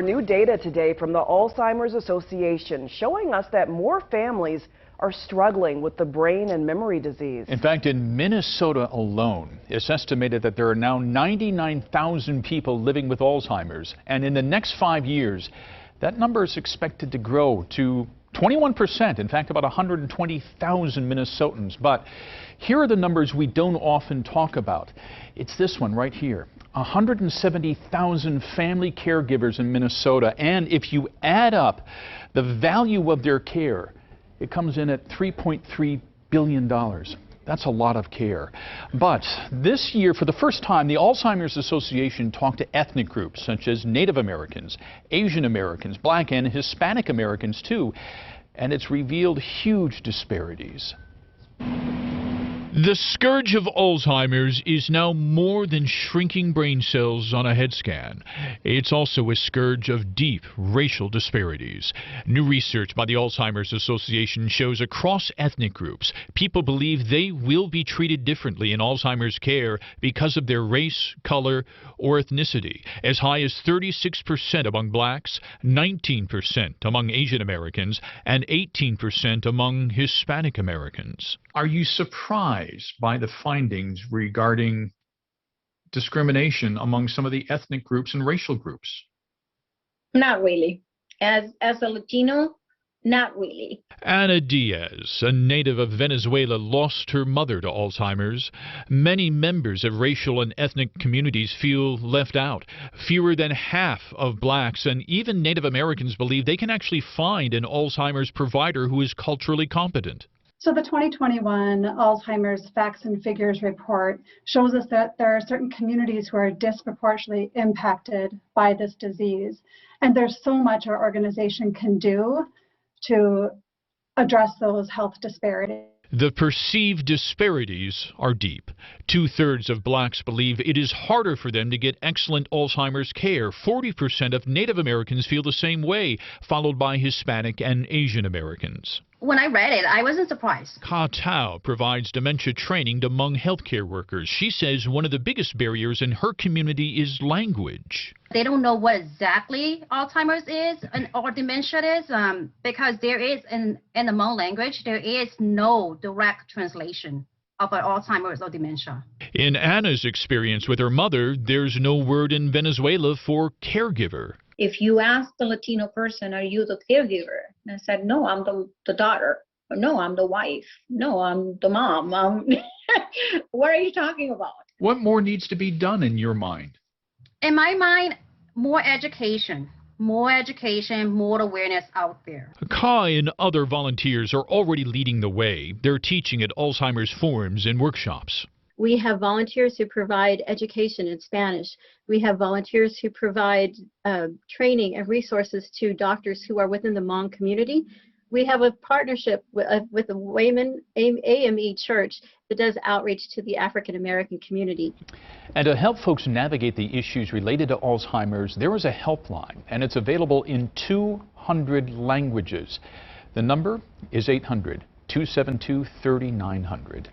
New data today from the Alzheimer's Association showing us that more families are struggling with the brain and memory disease. In fact, in Minnesota alone, it's estimated that there are now 99,000 people living with Alzheimer's. And in the next 5 years, that number is expected to grow to 21%. In fact, about 120,000 Minnesotans. But here are the numbers we don't often talk about. It's this one right here. 170,000 family caregivers in Minnesota. And if you add up the value of their care, it comes in at $3.3 billion. That's a lot of care. But this year, for the first time, the Alzheimer's Association talked to ethnic groups such as Native Americans, Asian Americans, Black and Hispanic Americans too. And it's revealed huge disparities. The scourge of Alzheimer's is now more than shrinking brain cells on a head scan. It's also a scourge of deep racial disparities. New research by the Alzheimer's Association shows across ethnic groups, people believe they will be treated differently in Alzheimer's care because of their race, color, or ethnicity. As high as 36% among blacks, 19% among Asian Americans, and 18% among Hispanic Americans. Are you surprised by the findings regarding discrimination among some of the ethnic groups and racial groups? Not really. As a Latino, not really. Ana Diaz, a native of Venezuela, lost her mother to Alzheimer's. Many members of racial and ethnic communities feel left out. Fewer than half of blacks and even Native Americans believe they can actually find an Alzheimer's provider who is culturally competent. So the 2021 Alzheimer's Facts and Figures report shows us that there are certain communities who are disproportionately impacted by this disease. And there's so much our organization can do to address those health disparities. The perceived disparities are deep. 2/3 of blacks believe it is harder for them to get excellent Alzheimer's care. 40% of Native Americans feel the same way, followed by Hispanic and Asian Americans. When I read it, I wasn't surprised. Ka Tao provides dementia training to Hmong healthcare workers. She says one of the biggest barriers in her community is language. They don't know what exactly Alzheimer's is or dementia is because there is, in the Hmong language, there is no direct translation of an Alzheimer's or dementia. In Anna's experience with her mother, there's no word in Venezuela for caregiver. If you ask the Latino person, are you the caregiver? And I said, no, I'm the daughter. Or, no, I'm the wife. No, I'm the mom. What are you talking about? What more needs to be done in your mind? In my mind, more education, more awareness out there. Kai and other volunteers are already leading the way. They're teaching at Alzheimer's forums and workshops. We have volunteers who provide education in Spanish. We have volunteers who provide training and resources to doctors who are within the Hmong community. We have a partnership with the Wayman AME Church that does outreach to the African American community. And to help folks navigate the issues related to Alzheimer's, there is a helpline, and it's available in 200 languages. The number is 800-272-3900.